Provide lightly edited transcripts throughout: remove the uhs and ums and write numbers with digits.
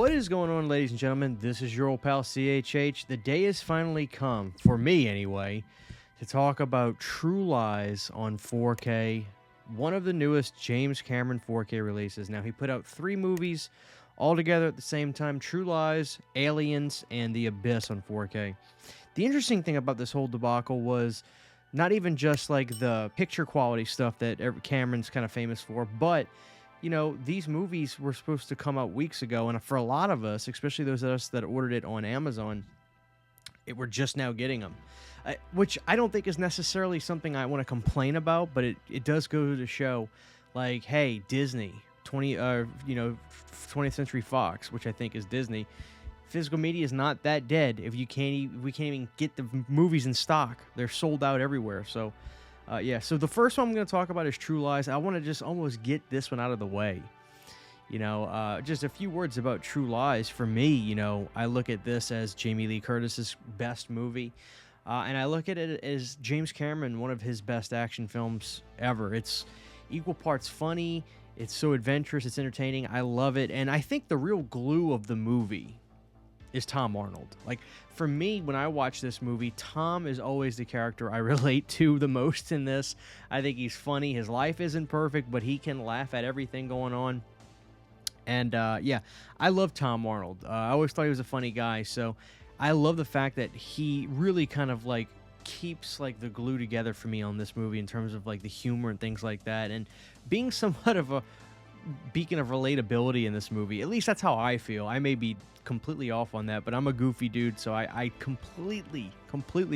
What is going on, ladies and gentlemen? This is your old pal CHH. The day has finally come, for me anyway, to talk about True Lies on 4K, one of the newest James Cameron 4K releases. Now, he put out 3 movies all together at the same time: True Lies, Aliens, and The Abyss on 4K. The interesting thing about this whole debacle was not even just like the picture quality stuff that Cameron's kind of famous for, but you know, these movies were supposed to come out weeks ago, and for a lot of us, especially those of us that ordered it on Amazon, we're just now getting them. Which I don't think is necessarily something I want to complain about, but it does go to show, like, hey, Disney, 20th Century Fox, which I think is Disney, physical media is not that dead. If we can't even get the movies in stock, they're sold out everywhere. So. Yeah, so the first one I'm going to talk about is True Lies. I want to just almost get this one out of the way. You know, just a few words about True Lies. For me, you know, I look at this as Jamie Lee Curtis's best movie. And I look at it as James Cameron, one of his best action films ever. It's equal parts funny. It's so adventurous. It's entertaining. I love it. And I think the real glue of the movie is Tom Arnold. Like, for me, when I watch this movie, Tom is always the character I relate to the most in this. I think he's funny. His life isn't perfect, but he can laugh at everything going on. And yeah, I love Tom Arnold. I always thought he was a funny guy, so I love the fact that he really kind of like keeps like the glue together for me on this movie in terms of like the humor and things like that, and being somewhat of a beacon of relatability in this movie. At least that's how I feel. I may be completely off on that, but I'm a goofy dude, so I completely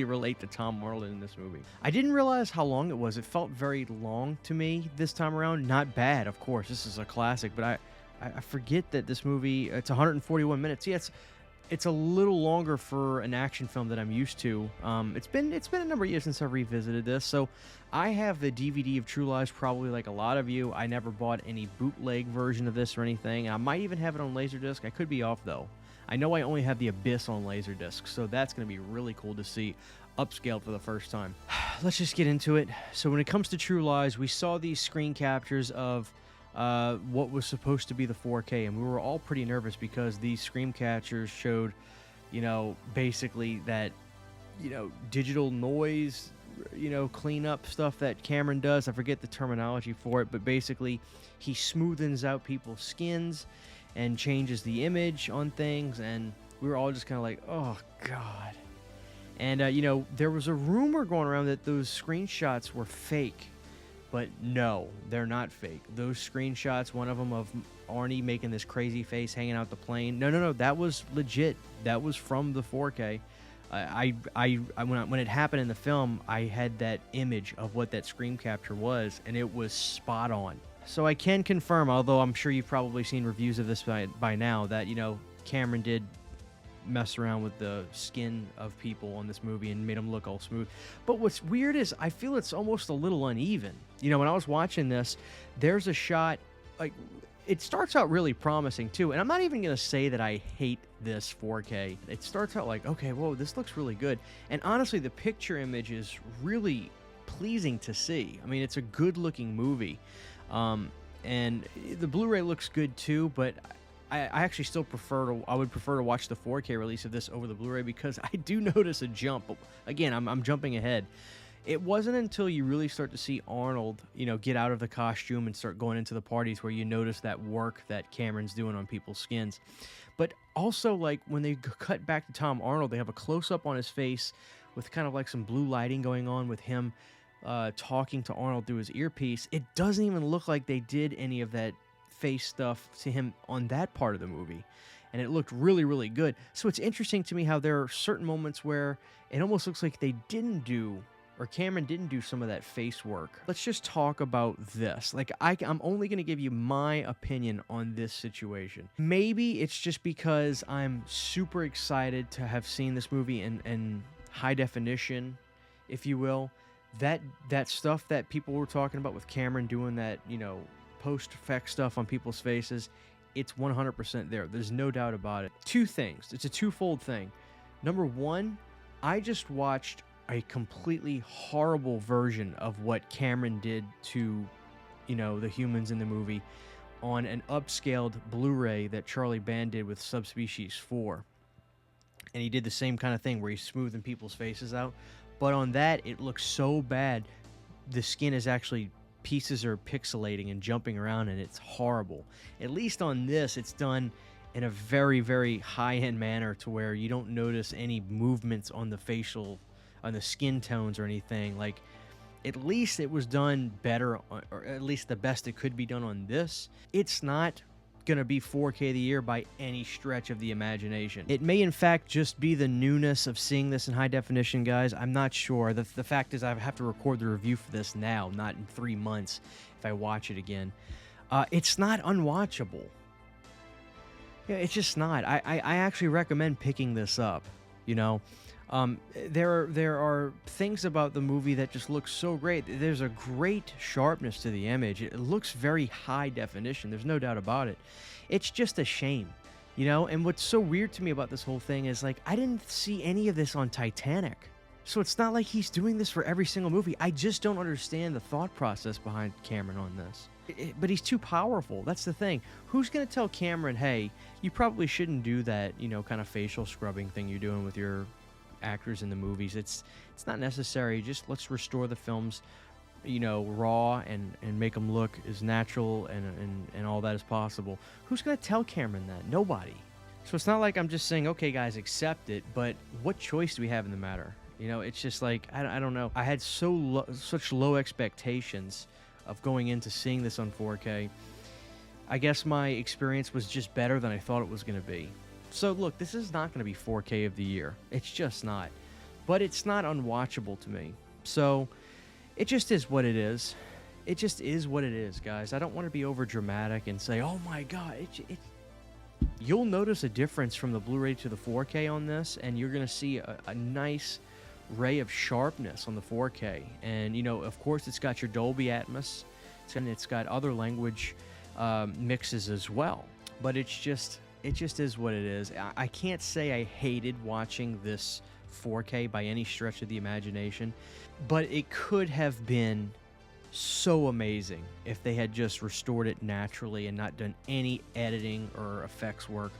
relate to Tom Arnold in this movie. I didn't realize how long it was. It felt very long to me this time around. Not bad, of course. This is a classic, but I forget that this movie, it's 141 minutes. Yeah, it's a little longer for an action film that I'm used to. It's been a number of years since I've revisited this, so I have the DVD of True Lies, probably like a lot of you. I never bought any bootleg version of this or anything. I might even have it on Laserdisc. I could be off, though. I know I only have The Abyss on Laserdisc, so that's going to be really cool to see upscaled for the first time. Let's just get into it. So when it comes to True Lies, we saw these screen captures of what was supposed to be the 4K, and we were all pretty nervous because these screen captures showed, you know, basically that, you know, digital noise, you know, cleanup stuff that Cameron does. I forget the terminology for it, but basically he smoothens out people's skins and changes the image on things, and we were all just kind of like, oh god. And you know, there was a rumor going around that those screenshots were fake. But no, they're not fake. Those screenshots, one of them of Arnie making this crazy face hanging out the plane. No, that was legit. That was from the 4K. When it happened in the film, I had that image of what that screen capture was, and it was spot on. So I can confirm, although I'm sure you've probably seen reviews of this by now, that, you know, Cameron did mess around with the skin of people on this movie and made them look all smooth. But what's weird is I feel it's almost a little uneven. You know, when I was watching this, there's a shot, like, it starts out really promising too, and I'm not even going to say that I hate this 4K. It starts out like, okay, whoa, this looks really good. And honestly, the picture image is really pleasing to see. I mean, it's a good looking movie. And the Blu-ray looks good too, but I actually still I would prefer to watch the 4K release of this over the Blu-ray, because I do notice a jump. But again, I'm jumping ahead. It wasn't until you really start to see Arnold, you know, get out of the costume and start going into the parties where you notice that work that Cameron's doing on people's skins. But also, like, when they cut back to Tom Arnold, they have a close-up on his face with kind of like some blue lighting going on with him talking to Arnold through his earpiece. It doesn't even look like they did any of that face stuff to him on that part of the movie, and it looked really, really good. So it's interesting to me how there are certain moments where it almost looks like they didn't do, or Cameron didn't do, some of that face work. Let's just talk about this. Like, I'm only going to give you my opinion on this situation. Maybe it's just because I'm super excited to have seen this movie in high definition, if you will. That stuff that people were talking about with Cameron doing that, you know, post-effect stuff on people's faces, it's 100% there. There's no doubt about it. Two things. It's a twofold thing. Number one, I just watched a completely horrible version of what Cameron did to, you know, the humans in the movie on an upscaled Blu-ray that Charlie Band did with Subspecies 4. And he did the same kind of thing where he's smoothing people's faces out. But on that, it looks so bad. The skin is actually, pieces are pixelating and jumping around, and it's horrible. At least on this, it's done in a very, very high-end manner to where you don't notice any movements on the facial, on the skin tones or anything. Like, at least it was done better, or at least the best it could be done on this. It's not gonna be 4K of the year by any stretch of the imagination. It may in fact just be the newness of seeing this in high definition, guys. I'm not sure. The fact is I have to record the review for this now, not in 3 months if I watch it again. It's not unwatchable. Yeah, it's just not. I actually recommend picking this up, you know. There are things about the movie that just look so great. There's a great sharpness to the image. It looks very high definition. There's no doubt about it. It's just a shame, you know? And what's so weird to me about this whole thing is, like, I didn't see any of this on Titanic. So it's not like he's doing this for every single movie. I just don't understand the thought process behind Cameron on this. But he's too powerful. That's the thing. Who's going to tell Cameron, hey, you probably shouldn't do that, you know, kind of facial scrubbing thing you're doing with your actors in the movies. It's not necessary. Just let's restore the films, you know, raw and make them look as natural and all that as possible. Who's going to tell Cameron that? Nobody. So it's not like I'm just saying, okay, guys, accept it, but what choice do we have in the matter? You know, it's just like, I don't know. I had such low expectations of going into seeing this on 4K. I guess my experience was just better than I thought it was going to be. So look, this is not going to be 4K of the year. It's just not. But it's not unwatchable to me. So it just is what it is. It just is what it is, guys. I don't want to be over dramatic and say, oh my God. You'll notice a difference from the Blu-ray to the 4K on this, and you're going to see a nice ray of sharpness on the 4K. And, you know, of course, it's got your Dolby Atmos, and it's got other language mixes as well. But it just is what it is. I can't say I hated watching this 4K by any stretch of the imagination, but it could have been so amazing if they had just restored it naturally and not done any editing or effects work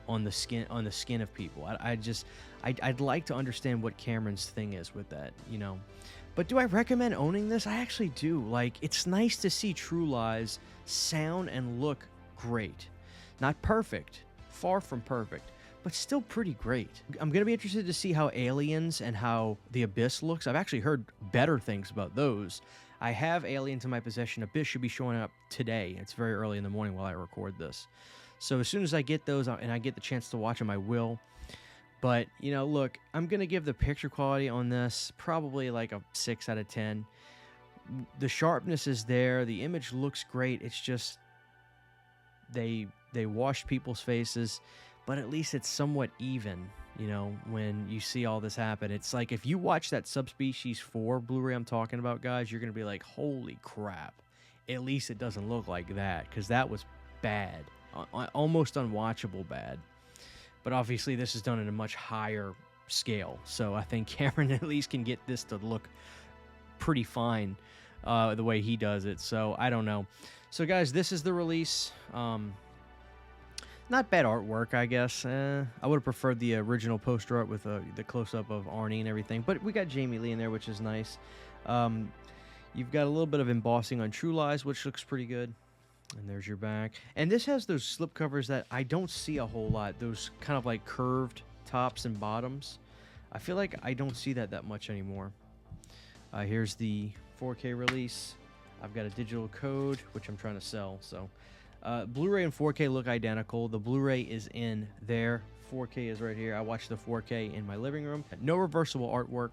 on the skin of people. I'd like to understand what Cameron's thing is with that, you know. But do I recommend owning this? I actually do. Like, it's nice to see True Lies sound and look great. Not perfect, far from perfect, but still pretty great. I'm going to be interested to see how Aliens and how The Abyss looks. I've actually heard better things about those. I have Aliens in my possession. Abyss should be showing up today. It's very early in the morning while I record this. So as soon as I get those and I get the chance to watch them, I will. But, you know, look, I'm going to give the picture quality on this probably like a 6 out of 10. The sharpness is there. The image looks great. It's just they washed people's faces, but at least it's somewhat even, you know, when you see all this happen. It's like if you watch that Subspecies 4 Blu-ray I'm talking about, guys, you're going to be like, holy crap. At least it doesn't look like that, because that was bad. Almost unwatchable bad. But obviously this is done at a much higher scale, so I think Cameron at least can get this to look pretty fine the way he does it. So I don't know. So guys, this is the release. Not bad artwork, I guess. I would have preferred the original poster art with the close-up of Arnie and everything, but we got Jamie Lee in there, which is nice. You've got a little bit of embossing on True Lies, which looks pretty good. And there's your back. And this has those slip covers that I don't see a whole lot. Those kind of like curved tops and bottoms. I feel like I don't see that much anymore. Here's the 4K release. I've got a digital code, which I'm trying to sell. So Blu-ray and 4K look identical. The Blu-ray is in there. 4K is right here. I watched the 4K in my living room. No reversible artwork.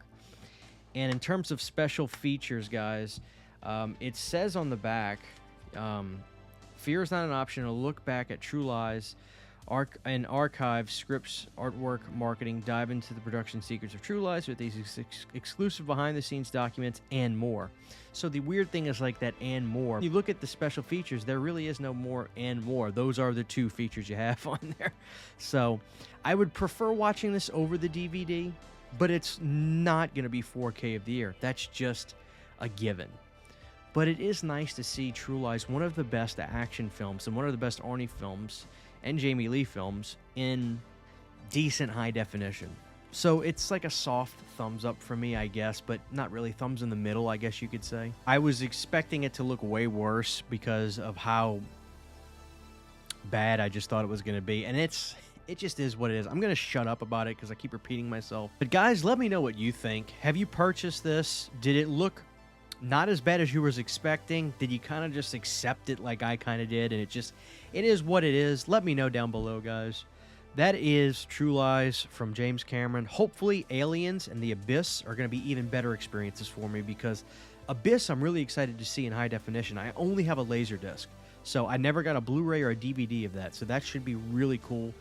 And in terms of special features, guys, it says on the back, fear is not an option. A look back at True Lies, and archive scripts, artwork, marketing, dive into the production secrets of True Lies with these exclusive behind-the-scenes documents and more. So the weird thing is like that and more. You look at the special features, there really is no more and more. Those are the two features you have on there. So I would prefer watching this over the DVD, but it's not going to be 4K of the year. That's just a given. But it is nice to see True Lies, one of the best action films and one of the best Arnie films and Jamie Lee films, in decent high definition. So it's like a soft thumbs up for me, I guess, but not really. Thumbs in the middle, I guess you could say. I was expecting it to look way worse because of how bad I just thought it was going to be. And it just is what it is. I'm going to shut up about it because I keep repeating myself. But guys, let me know what you think. Have you purchased this? Did it look not as bad as you was expecting? Did you kind of just accept it like I kind of did? And it is what it is. Let me know down below, guys. That is True Lies from James Cameron. Hopefully Aliens and The Abyss are going to be even better experiences for me, because Abyss I'm really excited to see in high definition. I only have a Laserdisc, so I never got a Blu-ray or a DVD of that, so that should be really cool.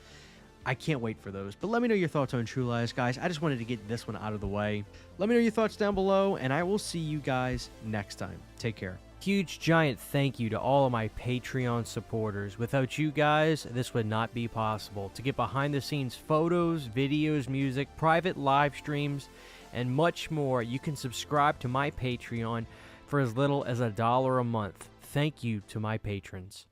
I can't wait for those. But let me know your thoughts on True Lies, guys. I just wanted to get this one out of the way. Let me know your thoughts down below, and I will see you guys next time. Take care. Huge giant thank you to all of my Patreon supporters. Without you guys, this would not be possible. To get behind the scenes photos, videos, music, private live streams, and much more, you can subscribe to my Patreon for as little as $1 a month. Thank you to my patrons.